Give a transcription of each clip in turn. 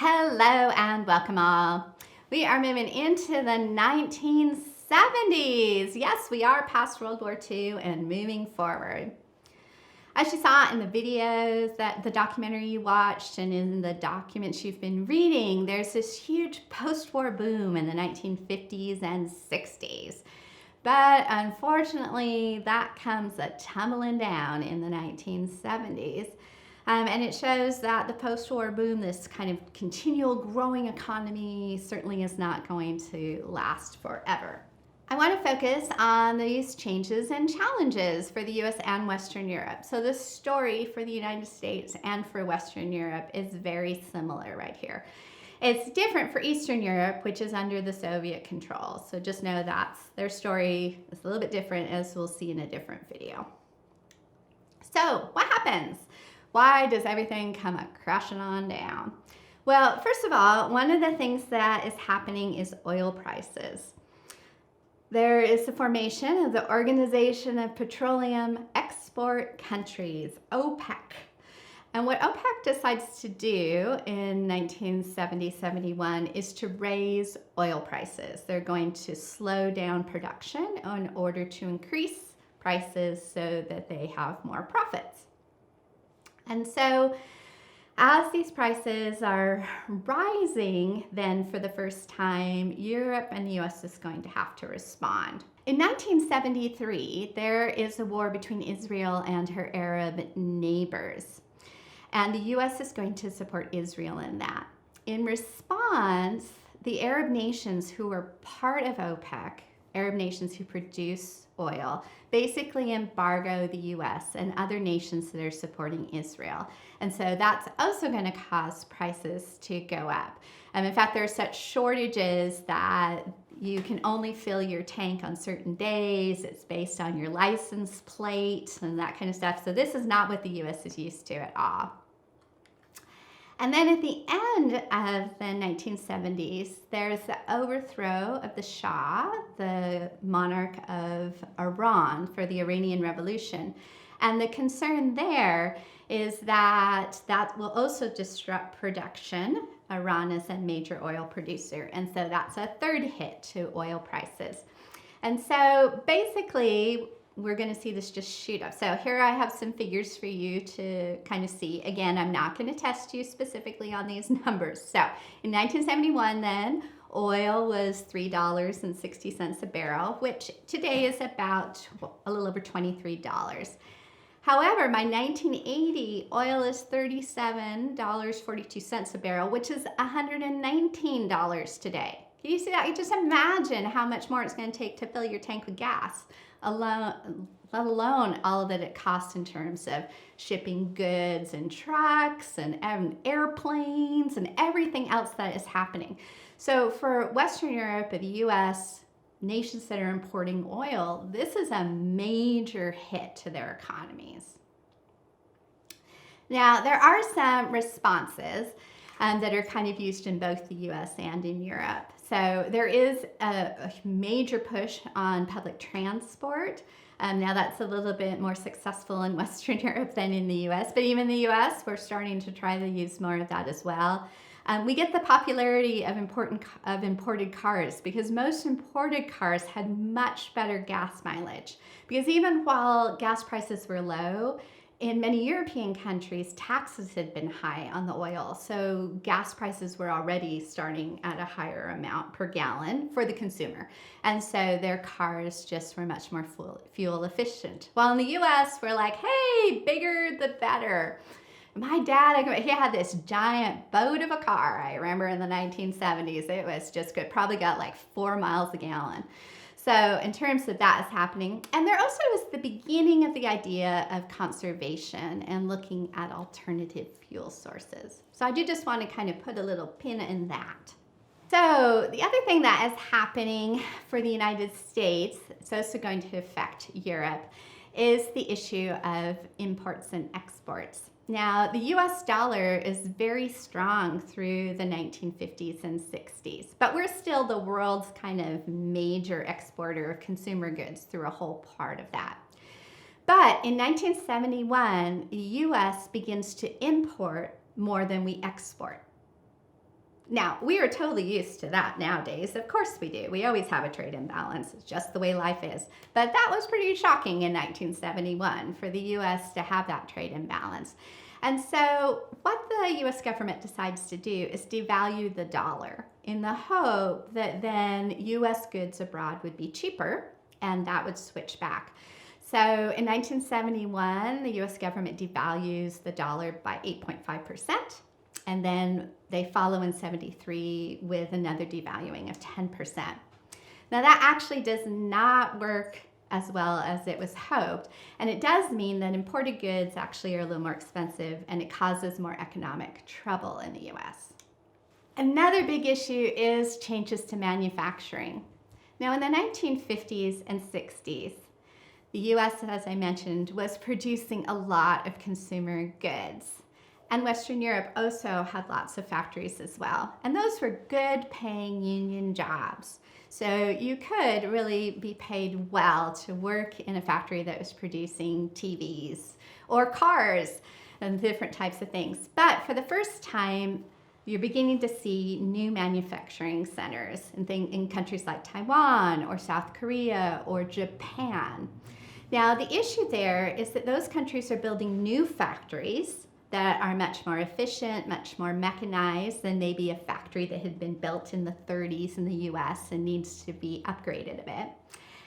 Hello and welcome all. We are moving into the 1970s. Yes, we are past World War II and moving forward. As you saw in the videos, that the documentary you watched and in the documents you've been reading, there's this huge post-war boom in the 1950s and 60s. But unfortunately, that comes a tumbling down in the 1970s. And it shows that the post-war boom, this kind of continual growing economy, certainly is not going to last forever. I want to focus on these changes and challenges for the US and Western Europe. So the story for the United States and for Western Europe is very similar right here. It's different for Eastern Europe, which is under the Soviet control. So just know that their story is a little bit different, as we'll see in a different video. So what happens? Why does everything come crashing on down? Well, first of all, one of the things that is happening is oil prices. There is the formation of the Organization of Petroleum Export Countries, OPEC. And what OPEC decides to do in 1970-71 is to raise oil prices. They're going to slow down production in order to increase prices so that they have more profits. And so as these prices are rising, then for the first time, Europe and the US is going to have to respond. In 1973, there is a war between Israel and her Arab neighbors. And the US is going to support Israel in that. In response, the Arab nations who were part of OPEC, Arab nations who produce oil, basically embargo the US and other nations that are supporting Israel. And so that's also going to cause prices to go up. In fact, there are such shortages that you can only fill your tank on certain days. It's based on your license plate and that kind of stuff. So this is not what the US is used to at all. And then at the end of the 1970s, there's the overthrow of the Shah, the monarch of Iran, for the Iranian Revolution. And the concern there is that that will also disrupt production. Iran is a major oil producer, and so that's a third hit to oil prices. And so basically, we're going to see this just shoot up. So here I have some figures for you to kind of see. Again, I'm not going to test you specifically on these numbers. So in 1971 then, oil was $3.60 a barrel, which today is about a little over $23. However, by 1980, oil is $37.42 a barrel, which is $119 today. Can you see that? You just imagine how much more it's going to take to fill your tank with gas, let alone all that it costs in terms of shipping goods and trucks and airplanes and everything else that is happening. So for Western Europe and the US, nations that are importing oil, this is a major hit to their economies. Now, there are some responses that are kind of used in both the US and in Europe. So there is a major push on public transport. Now that's a little bit more successful in Western Europe than in the US, but even in the US, we're starting to try to use more of that as well. We get the popularity of imported cars because most imported cars had much better gas mileage. Because even while gas prices were low, in many European countries, taxes had been high on the oil. So gas prices were already starting at a higher amount per gallon for the consumer. And so their cars just were much more fuel efficient. While in the US, we're like, hey, bigger the better. My dad, he had this giant boat of a car, I remember in the 1970s. It was just good, probably got like 4 miles a gallon. So in terms of that is happening. And there also is the beginning of the idea of conservation and looking at alternative fuel sources. So I do just want to kind of put a little pin in that. So the other thing that is happening for the United States, it's also going to affect Europe, is the issue of imports and exports. Now, the US dollar is very strong through the 1950s and 60s, but we're still the world's kind of major exporter of consumer goods through a whole part of that. But in 1971, the US begins to import more than we export. Now, we are totally used to that nowadays. Of course we do. We always have a trade imbalance. It's just the way life is. But that was pretty shocking in 1971 for the U.S. to have that trade imbalance. And so what the U.S. government decides to do is devalue the dollar in the hope that then U.S. goods abroad would be cheaper and that would switch back. So in 1971, the U.S. government devalues the dollar by 8.5%. And then they follow in 73 with another devaluing of 10%. Now that actually does not work as well as it was hoped. And it does mean that imported goods actually are a little more expensive and it causes more economic trouble in the US. Another big issue is changes to manufacturing. Now in the 1950s and 60s, the US, as I mentioned, was producing a lot of consumer goods. And Western Europe also had lots of factories as well. And those were good paying union jobs. So you could really be paid well to work in a factory that was producing TVs or cars and different types of things. But for the first time, you're beginning to see new manufacturing centers in countries like Taiwan or South Korea or Japan. Now, the issue there is that those countries are building new factories that are much more efficient, much more mechanized than maybe a factory that had been built in the 30s in the US and needs to be upgraded a bit.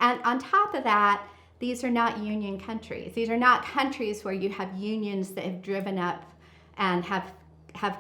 And on top of that, these are not union countries. These are not countries where you have unions that have driven up and have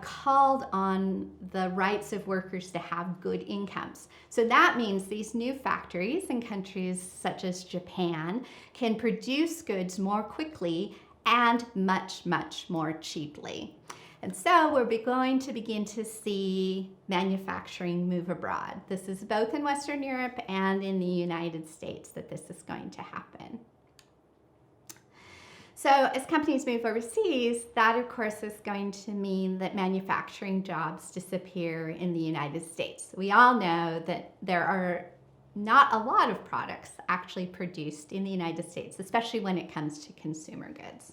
called on the rights of workers to have good incomes. So that means these new factories in countries such as Japan can produce goods more quickly and much, much more cheaply. And so we're going to begin to see manufacturing move abroad. This is both in Western Europe and in the United States that this is going to happen. So as companies move overseas, that of course is going to mean that manufacturing jobs disappear in the United States. We all know that there are not a lot of products actually produced in the United States, especially when it comes to consumer goods.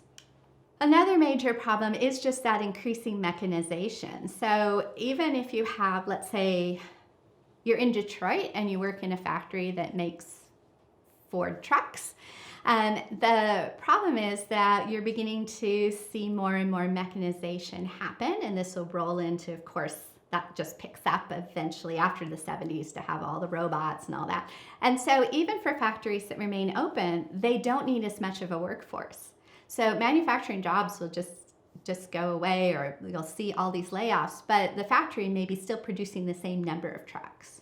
Another major problem is just that increasing mechanization. So even if you have, let's say, you're in Detroit and you work in a factory that makes Ford trucks, the problem is that you're beginning to see more and more mechanization happen, and this will roll into, of course, that just picks up eventually after the 70s to have all the robots and all that. And so even for factories that remain open, they don't need as much of a workforce. So manufacturing jobs will just go away, or you'll see all these layoffs, but the factory may be still producing the same number of trucks.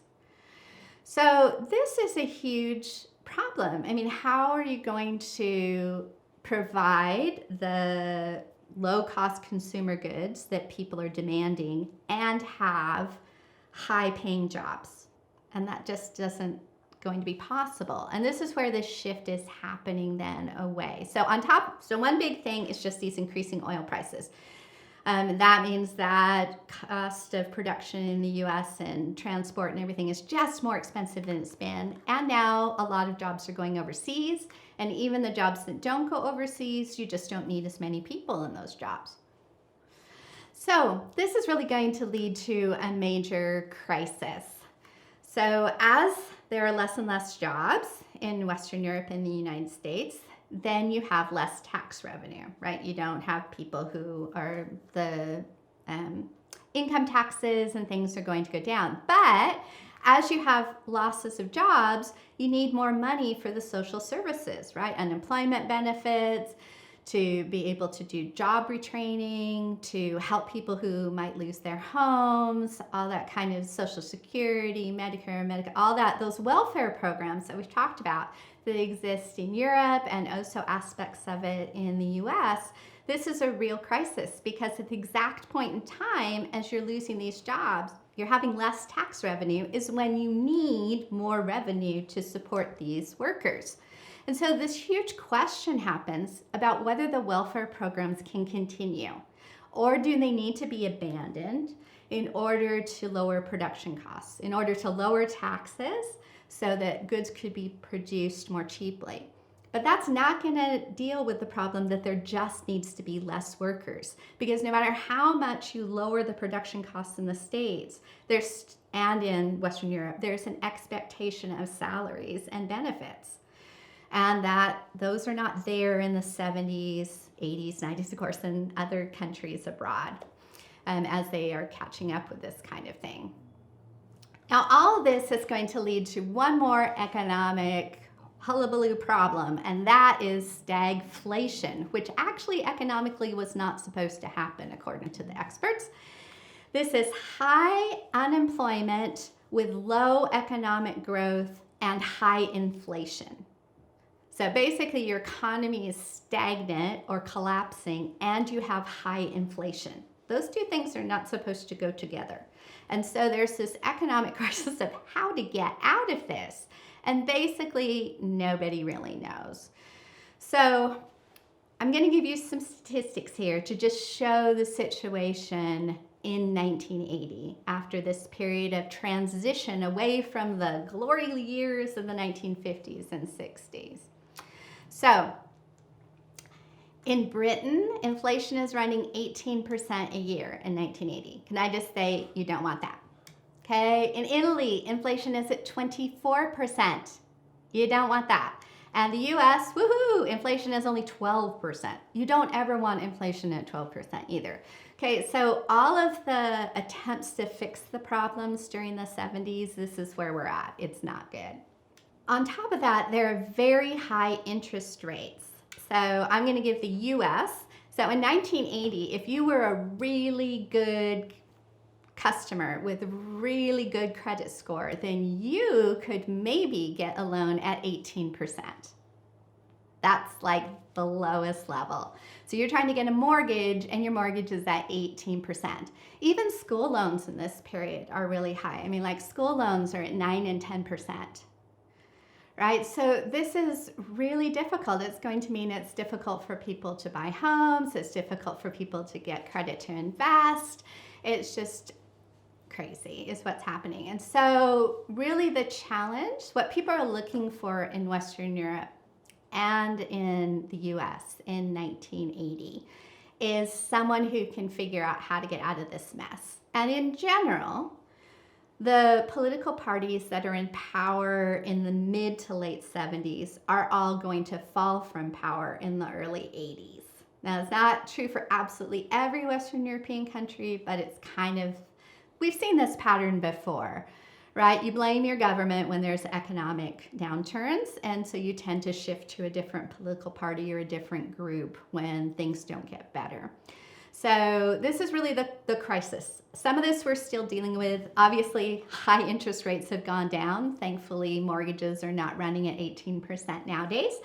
So this is a huge problem. I mean, how are you going to provide the low-cost consumer goods that people are demanding and have high-paying jobs? And that just isn't going to be possible. And this is where this shift is happening then away. So one big thing is just these increasing oil prices. That means that cost of production in the US and transport and everything is just more expensive than it's been. And now a lot of jobs are going overseas. And even the jobs that don't go overseas, you just don't need as many people in those jobs. So this is really going to lead to a major crisis. So as there are less and less jobs in Western Europe and the United States, then you have less tax revenue, right? You don't have people who are the income taxes and things are going to go down. But as you have losses of jobs, you need more money for the social services, right? Unemployment benefits, to be able to do job retraining, to help people who might lose their homes, all that kind of Social Security, Medicare, Medicaid, all that, those welfare programs that we've talked about that exist in Europe and also aspects of it in the US. This is a real crisis because at the exact point in time as you're losing these jobs, you're having less tax revenue is when you need more revenue to support these workers. And so this huge question happens about whether the welfare programs can continue, or do they need to be abandoned in order to lower production costs, in order to lower taxes so that goods could be produced more cheaply. But that's not going to deal with the problem that there just needs to be less workers. Because no matter how much you lower the production costs in the States and in Western Europe, there's an expectation of salaries and benefits. And that those are not there in the 70s, 80s, 90s, of course, in other countries abroad, as they are catching up with this kind of thing. Now, all of this is going to lead to one more economic hullabaloo problem, and that is stagflation, which actually economically was not supposed to happen according to the experts. This is high unemployment with low economic growth and high inflation. So basically your economy is stagnant or collapsing and you have high inflation. Those two things are not supposed to go together. And so there's this economic crisis of how to get out of this. And basically, nobody really knows. So I'm going to give you some statistics here to just show the situation in 1980 after this period of transition away from the glory years of the 1950s and 60s. So in Britain, inflation is running 18% a year in 1980. Can I just say you don't want that? Okay, in Italy, inflation is at 24%. You don't want that. And the US, woohoo, inflation is only 12%. You don't ever want inflation at 12% either. Okay, so all of the attempts to fix the problems during the 70s, this is where we're at. It's not good. On top of that, there are very high interest rates. So I'm going to give the US. So in 1980, if you were a really good customer with a really good credit score, then you could maybe get a loan at 18%. That's like the lowest level. So you're trying to get a mortgage and your mortgage is at 18%. Even school loans in this period are really high. I mean, like school loans are at 9 and 10%. Right? So this is really difficult. It's going to mean it's difficult for people to buy homes. It's difficult for people to get credit to invest. It's just crazy is what's happening. And so really the challenge, what people are looking for in Western Europe and in the US in 1980 is someone who can figure out how to get out of this mess. And in general, the political parties that are in power in the mid to late 70s are all going to fall from power in the early 80s. Now, it's not true for absolutely every Western European country, but it's kind of, we've seen this pattern before, right? You blame your government when there's economic downturns, and so you tend to shift to a different political party or a different group when things don't get better. So this is really the crisis. Some of this we're still dealing with. Obviously, high interest rates have gone down. Thankfully, mortgages are not running at 18% nowadays.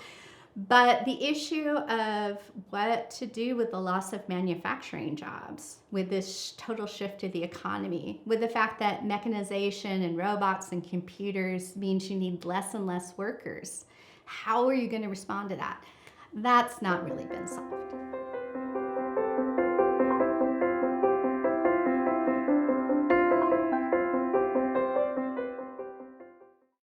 But the issue of what to do with the loss of manufacturing jobs, with this total shift to the economy, with the fact that mechanization and robots and computers means you need less and less workers. How are you going to respond to that? That's not really been solved.